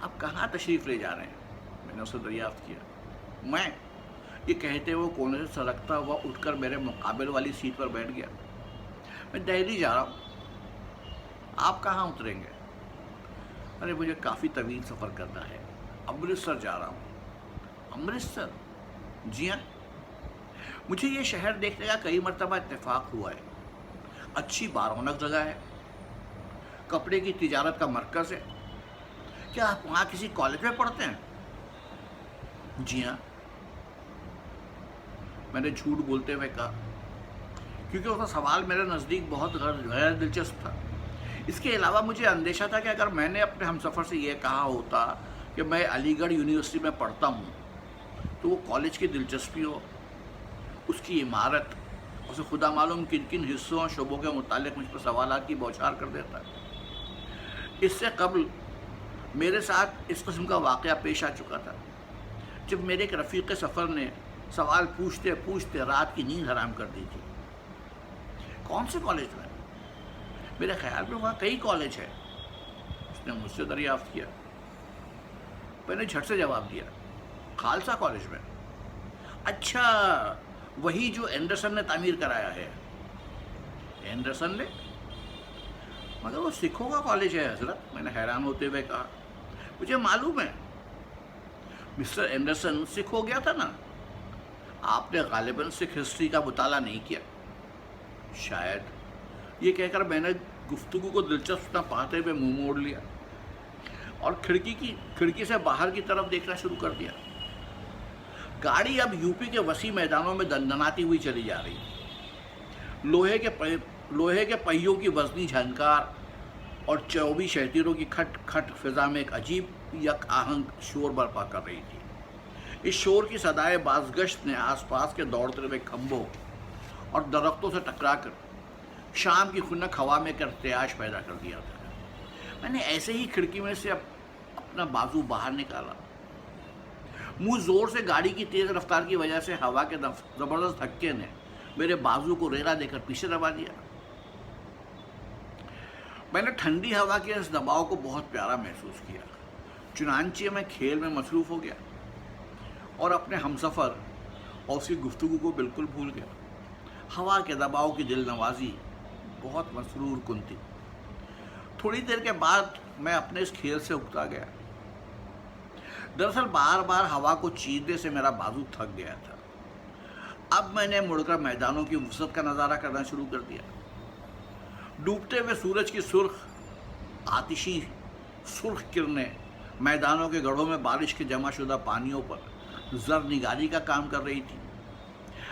آپ کہاں تشریف لے جا رہے ہیں؟ میں نے اسے دریافت کیا۔ میں یہ کہتے ہوئے کونے سے سلگتا ہوا اٹھ کر میرے مقابل والی سیٹ پر بیٹھ گیا۔ میں دہلی جا رہا ہوں۔ آپ کہاں اتریں گے؟ ارے مجھے کافی طویل سفر کرنا ہے، امرتسر جا رہا ہوں۔ امرتسر؟ جی ہاں، مجھے یہ شہر دیکھنے کا کئی مرتبہ اتفاق ہوا ہے۔ اچھی بارونق جگہ ہے، کپڑے کی تجارت کا مرکز ہے۔ کیا آپ وہاں کسی کالج میں پڑھتے ہیں؟ جی ہاں، میں نے جھوٹ بولتے ہوئے کہا، کیونکہ اس کا سوال میرے نزدیک بہت غیر دلچسپ تھا۔ اس کے علاوہ مجھے اندیشہ تھا کہ اگر میں نے اپنے ہمسفر سے یہ کہا ہوتا کہ میں علی گڑھ یونیورسٹی میں پڑھتا ہوں تو وہ کالج کی دلچسپی ہو، اس کی عمارت، اسے خدا معلوم کن کن حصوں اور شعبوں کے متعلق مجھ پر سوالات کی بوچھار کر دیتا ہے۔ اس سے قبل میرے ساتھ اس قسم کا واقعہ پیش آ چکا تھا، جب میرے ایک رفیق سفر نے سوال پوچھتے پوچھتے رات کی نیند حرام کر دی تھی۔ کون سے کالج میں؟ میرے خیال میں وہاں کئی کالج ہیں، اس نے مجھ سے دریافت کیا۔ میں نے جھٹ سے جواب دیا، خالصہ کالج میں۔ اچھا، وہی جو اینڈرسن نے تعمیر کرایا ہے؟ اینڈرسن نے؟ مگر وہ سکھوں کا کالج ہے حضرت، میں نے حیران ہوتے ہوئے کہا۔ مجھے معلوم ہے، مسٹر اینڈرسن سکھ ہو گیا تھا نا۔ آپ نے غالباً سکھ ہسٹری کا مطالعہ نہیں کیا۔ شاید۔ یہ کہہ کر میں نے گفتگو کو دلچسپ نہ پاتے ہوئے منہ موڑ لیا اور کھڑکی سے باہر کی طرف دیکھنا شروع کر دیا۔ گاڑی اب یو پی کے وسیع میدانوں میں دندناتی ہوئی چلی جا رہی تھی۔ لوہے کے پہیوں کی وزنی جھنکار اور چوبی شہتیروں کی کھٹ کھٹ فضا میں ایک عجیب یک آہنگ شور برپا کر رہی تھی۔ اس شور کی صدائے بازگشت نے آس پاس کے دوڑتے ہوئے کھمبوں اور درختوں سے ٹکرا کر شام کی خنک ہوا میں ایک ارتعاش پیدا کر دیا تھا۔ میں نے ایسے ہی کھڑکی میں سے اپنا بازو باہر نکالا۔ منہ زور سے گاڑی کی تیز رفتار کی وجہ سے ہوا کے زبردست دھکے نے میرے بازو کو ریلا دے کر پیچھے دبا دیا۔ میں نے ٹھنڈی ہوا کے اس دباؤ کو بہت پیارا محسوس کیا، چنانچہ میں کھیل میں مصروف ہو گیا اور اپنے ہمسفر اور اس کی گفتگو کو بالکل بھول گیا۔ ہوا کے دباؤ کی دل نوازی بہت مسرور کن تھی۔ تھوڑی دیر کے بعد میں اپنے اس کھیل سے اکتا گیا۔ دراصل بار بار ہوا کو چیرنے سے میرا بازو تھک گیا تھا۔ اب میں نے مڑ کر میدانوں کی وسعت کا نظارہ کرنا شروع کر دیا۔ ڈوبتے ہوئے سورج کی آتشی سرخ کرنیں میدانوں کے گڑھوں میں بارش کے جمع شدہ پانیوں پر زر نگاری کا کام کر رہی تھی۔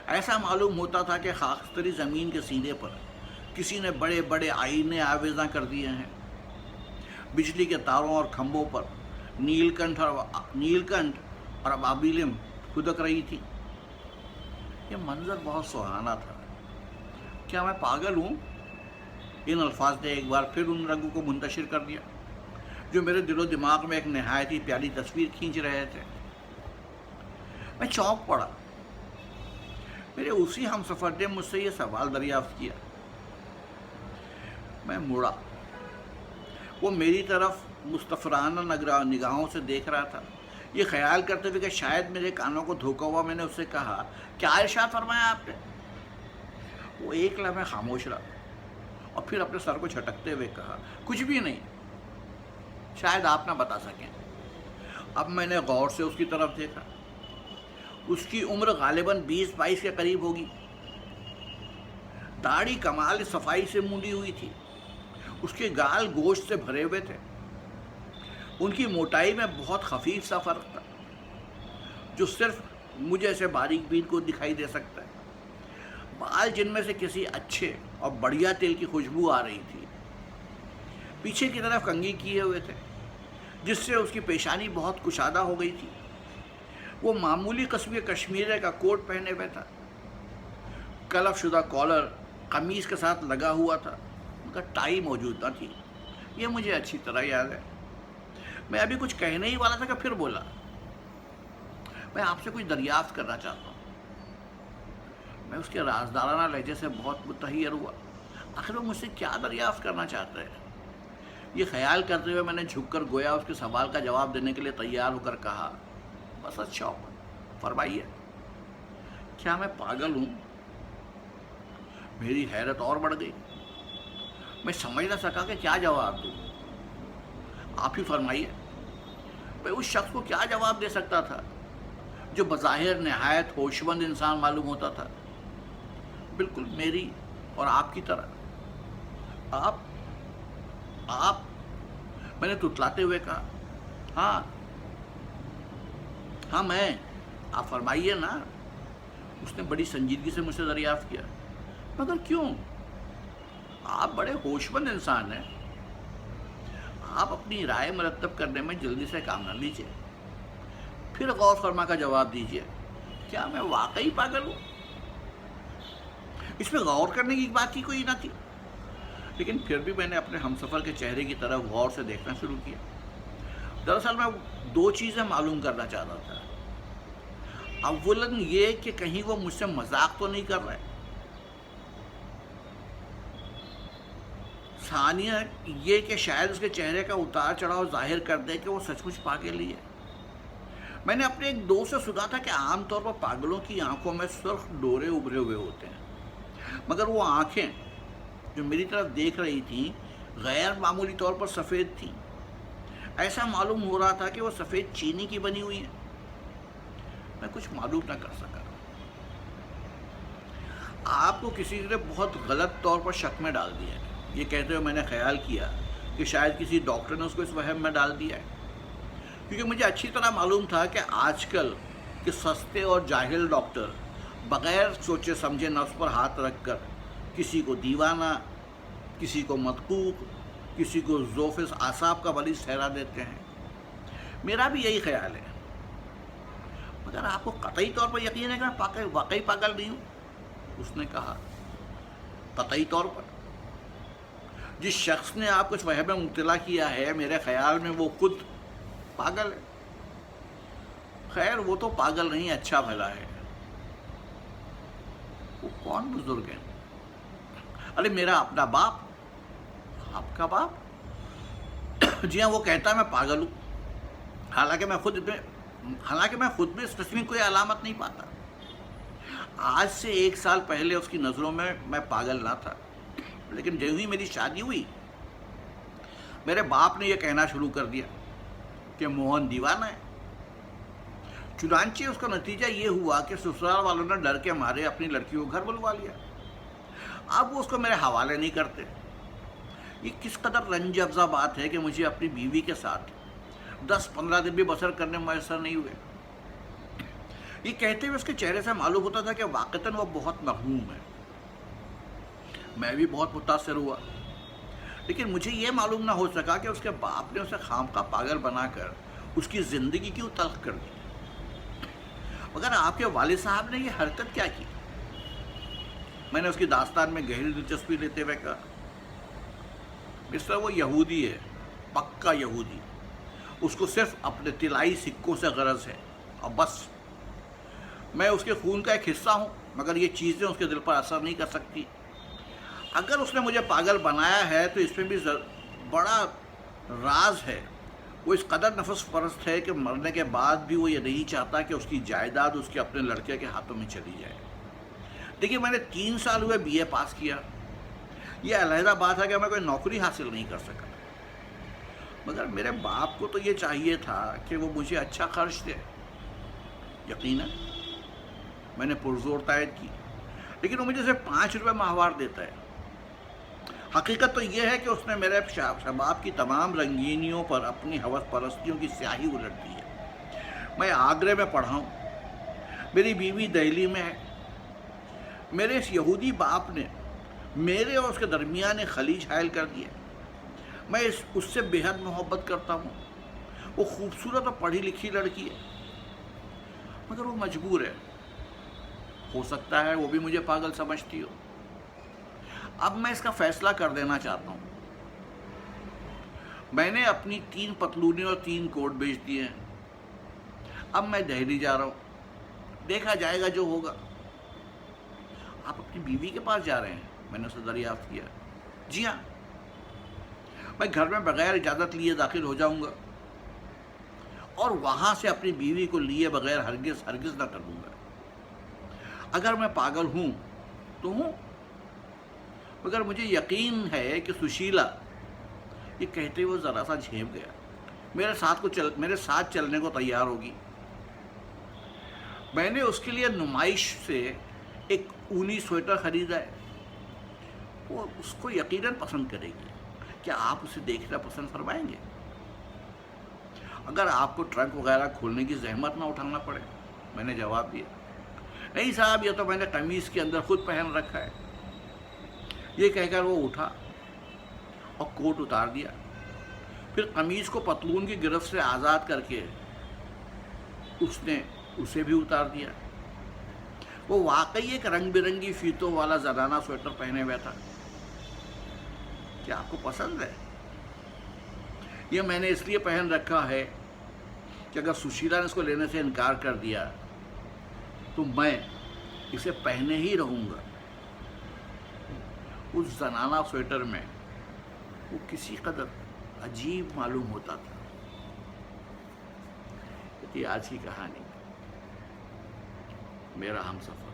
ایسا معلوم ہوتا تھا کہ خاکستری زمین کے سینے پر کسی نے بڑے بڑے آئینے آویزاں کر دیے ہیں۔ بجلی کے تاروں اور کھمبوں پر نیل کنٹھ اور ابابیلیں کھدک رہی تھی۔ یہ منظر بہت سہانا تھا۔ کیا میں پاگل ہوں؟ ان الفاظ نے ایک بار پھر ان رنگوں کو منتشر کر دیا جو میرے دل و دماغ میں ایک نہایت ہی پیاری تصویر کھینچ رہے تھے۔ میں چونک پڑا۔ میرے اسی ہم سفر نے مجھ سے یہ سوال دریافت کیا۔ میں مڑا۔ وہ میری طرف مستفرانہ نگاہوں سے دیکھ رہا تھا، یہ خیال کرتے ہوئے کہ شاید میرے کانوں کو دھوکا ہوا۔ میں نے اس سے کہا، کیا ارشاد فرمایا آپ نے؟ وہ ایک لمحے خاموش رہا اور پھر اپنے سر کو جھٹکتے ہوئے کہا، کچھ بھی نہیں، شاید آپ نہ بتا سکیں۔ اب میں نے غور سے اس کی طرف دیکھا۔ اس کی عمر غالباً 20-22 کے قریب ہوگی۔ داڑھی کمال صفائی سے مونڈی ہوئی تھی۔ اس کے گال گوشت سے بھرے ہوئے تھے۔ ان کی موٹائی میں بہت خفیف سا فرق تھا جو صرف مجھے ایسے باریک بین کو دکھائی دے سکتا ہے۔ بال جن میں سے کسی اچھے اور بڑھیا تیل کی خوشبو آ رہی تھی، پیچھے کی طرف کنگھی کیے ہوئے تھے جس سے اس کی پیشانی بہت کشادہ ہو گئی تھی۔ وہ معمولی قسم کے کشمیرے کا کوٹ پہنے ہوئے تھا۔ کلف شدہ کالر قمیض کے ساتھ لگا ہوا تھا، مگر ٹائی موجود نہ تھی۔ یہ مجھے اچھی طرح یاد ہے۔ میں ابھی کچھ کہنے ہی والا تھا کہ پھر بولا، میں آپ سے کچھ دریافت کرنا چاہتا ہوں۔ میں اس کے رازدارانہ لہجے سے بہت متحیر ہوا۔ آخر وہ مجھ سے کیا دریافت کرنا چاہتا ہے؟ یہ خیال کرتے ہوئے میں نے جھک کر گویا اس کے سوال کا جواب دینے کے لیے تیار ہو کر کہا، بس اچھا ہو، فرمائیے، کیا میں پاگل ہوں؟ میری حیرت اور بڑھ گئی، میں سمجھ نہ سکا کہ کیا جواب دوں۔ آپ ہی فرمائیے۔ میں اس شخص کو کیا جواب دے سکتا تھا جو بظاہر نہایت ہوشمند انسان معلوم ہوتا تھا، بالکل میری اور آپ کی طرح۔ آپ میں نے تتلاتے ہوئے کہا، ہاں میں، آپ فرمائیے نا۔ اس نے بڑی سنجیدگی سے مجھ سے دریافت کیا، مگر کیوں؟ آپ بڑے ہوشمند انسان ہیں، آپ اپنی رائے مرتب کرنے میں جلدی سے کام نہ لیجیے، پھر غور فرما کا جواب دیجیے، کیا میں واقعی پاگل ہوں؟ اس میں غور کرنے کی بات ہی کوئی نہ تھی، لیکن پھر بھی میں نے اپنے ہمسفر کے چہرے کی طرف غور سے دیکھنا شروع کیا۔ دراصل میں دو چیزیں معلوم کرنا چاہتا تھا۔ اولاً یہ کہ کہیں وہ مجھ سے مذاق تو نہیں کر رہے، ثانیہ یہ کہ شاید اس کے چہرے کا اتار چڑھاؤ ظاہر کر دے کہ وہ سچ مچ پاگل ہی ہے۔ میں نے اپنے ایک دوست سے سنا تھا کہ عام طور پر پاگلوں کی آنکھوں میں سرخ ڈورے ابھرے ہوئے ہوتے ہیں، مگر وہ آنکھیں جو میری طرف دیکھ رہی تھیں غیر معمولی طور پر سفید تھیں۔ ایسا معلوم ہو رہا تھا کہ وہ سفید چینی کی بنی ہوئی ہیں۔ میں کچھ معلوم نہ کر سکا۔ آپ کو کسی نے بہت غلط طور پر شک میں ڈال دیا ہے، یہ کہتے ہوئے میں نے خیال کیا کہ شاید کسی ڈاکٹر نے اس کو اس وہم میں ڈال دیا ہے، کیونکہ مجھے اچھی طرح معلوم تھا کہ آج کل کے سستے اور جاہل ڈاکٹر بغیر سوچے سمجھے نفس پر ہاتھ رکھ کر کسی کو دیوانہ، کسی کو مدقوق، کسی کو ذوف اعصاب کا مریض ٹھہرا دیتے ہیں۔ میرا بھی یہی خیال ہے، مگر آپ کو قطعی طور پر یقین ہے کہ میں واقعی پاگل نہیں ہوں؟ اس نے کہا، قطعی طور پر۔ جس شخص نے آپ کو اس وہم میں مبتلا کیا ہے، میرے خیال میں وہ خود پاگل ہے۔ خیر وہ تو پاگل نہیں، اچھا بھلا ہے۔ وہ کون بزرگ ہے؟ ارے میرا اپنا باپ۔ آپ کا باپ؟ جی ہاں، وہ کہتا ہے میں پاگل ہوں، حالانکہ میں خود میں اس قسم کی کوئی علامت نہیں پاتا۔ آج سے 1 سال پہلے اس کی نظروں میں پاگل نہ تھا، لیکن جو ہی میری شادی ہوئی میرے باپ نے یہ کہنا شروع کر دیا کہ موہن دیوانہ ہے۔ چنانچہ اس کا نتیجہ یہ ہوا کہ سسرال والوں نے ڈر کے مارے اپنی لڑکی کو گھر بلوا لیا۔ اب وہ اس کو میرے حوالے نہیں کرتے۔ یہ کس قدر رنج افزا بات ہے کہ مجھے اپنی بیوی کے ساتھ 10-15 دن بھی بسر کرنے میسر نہیں ہوئے۔ یہ کہتے ہوئے اس کے چہرے سے معلوم ہوتا تھا کہ واقعتاً وہ بہت محروم ہے۔ میں بھی بہت متاثر ہوا، لیکن مجھے یہ معلوم نہ ہو سکا کہ اس کے باپ نے اسے خامخواہ پاگل بنا کر اس کی زندگی کیوں تلخ کر دی۔ مگر آپ کے والد صاحب نے یہ حرکت کیا کی؟ میں نے اس کی داستان میں گہری دلچسپی لیتے ہوئے کہا، مستر وہ یہودی ہے، پکا یہودی، اس کو صرف اپنے طلائی سکوں سے غرض ہے اور بس۔ میں اس کے خون کا ایک حصہ ہوں، مگر یہ چیزیں اس کے دل پر اثر نہیں کر سکتی۔ اگر اس نے مجھے پاگل بنایا ہے تو اس میں بھی بڑا راز ہے۔ وہ اس قدر نفس پرست ہے کہ مرنے کے بعد بھی وہ یہ نہیں چاہتا کہ اس کی جائیداد اس کے اپنے لڑکے کے ہاتھوں میں چلی جائے۔ دیکھیے میں نے 3 سال ہوئے BA پاس کیا، یہ علیحدہ بات ہے کہ میں کوئی نوکری حاصل نہیں کر سکا، مگر میرے باپ کو تو یہ چاہیے تھا کہ وہ مجھے اچھا خرچ دے۔ یقیناً میں نے پرزور تائید کی، لیکن وہ مجھے صرف 5 روپے ماہوار دیتا ہے۔ حقیقت تو یہ ہے کہ اس نے میرے شباب کی تمام رنگینیوں پر اپنی ہوس پرستیوں کی سیاہی الٹ دی ہے۔ میں آگرے میں پڑھا ہوں، میری بیوی دہلی میں ہے۔ میرے اس یہودی باپ نے میرے اور اس کے درمیان ایک خلیج حائل کر دیا۔ میں اس سے بے حد محبت کرتا ہوں۔ وہ خوبصورت اور پڑھی لکھی لڑکی ہے، مگر وہ مجبور ہے۔ ہو سکتا ہے وہ بھی مجھے پاگل سمجھتی ہو۔ اب میں اس کا فیصلہ کر دینا چاہتا ہوں۔ میں نے اپنی 3 پتلونیں اور 3 کوٹ بیچ دیے ہیں۔ اب میں دہلی جا رہا ہوں، دیکھا جائے گا جو ہوگا۔ آپ اپنی بیوی کے پاس جا رہے ہیں؟ میں نے اسے دریافت کیا۔ جی ہاں۔ میں گھر میں بغیر اجازت لیے داخل ہو جاؤں گا اور وہاں سے اپنی بیوی کو لیے بغیر ہرگز ہرگز نہ کروں گا۔ اگر میں پاگل ہوں تو ہوں، مگر مجھے یقین ہے کہ سشیلا یہ کہتے ہوئے ذرا سا جھینپ گیا، میرے ساتھ چلنے کو تیار ہوگی۔ میں نے اس کے لیے نمائش سے ایک اونی سویٹر خریدا ہے، وہ اس کو یقیناً پسند کرے گی۔ کیا آپ اسے دیکھنا پسند فرمائیں گے؟ اگر آپ کو ٹرنک وغیرہ کھولنے کی زحمت نہ اٹھانا پڑے۔ میں نے جواب دیا، نہیں صاحب، یہ تو میں نے قمیص کے اندر خود پہن رکھا ہے۔ یہ کہہ کر وہ اٹھا اور کوٹ اتار دیا، پھر قمیص کو پتلون کی گرفت سے آزاد کر کے اس نے اسے بھی اتار دیا۔ وہ واقعی ایک رنگ برنگی فیتوں والا زنانہ سویٹر پہنے ہوئے تھا۔ کیا آپ کو پسند ہے؟ یہ میں نے اس لیے پہن رکھا ہے کہ اگر سشیلا نے اس کو لینے سے انکار کر دیا تو میں اسے پہنے ہی رہوں گا۔ اس زنانہ سویٹر میں وہ کسی قدر عجیب معلوم ہوتا تھا۔ یہ آج کی کہانی، میرا ہم سفر۔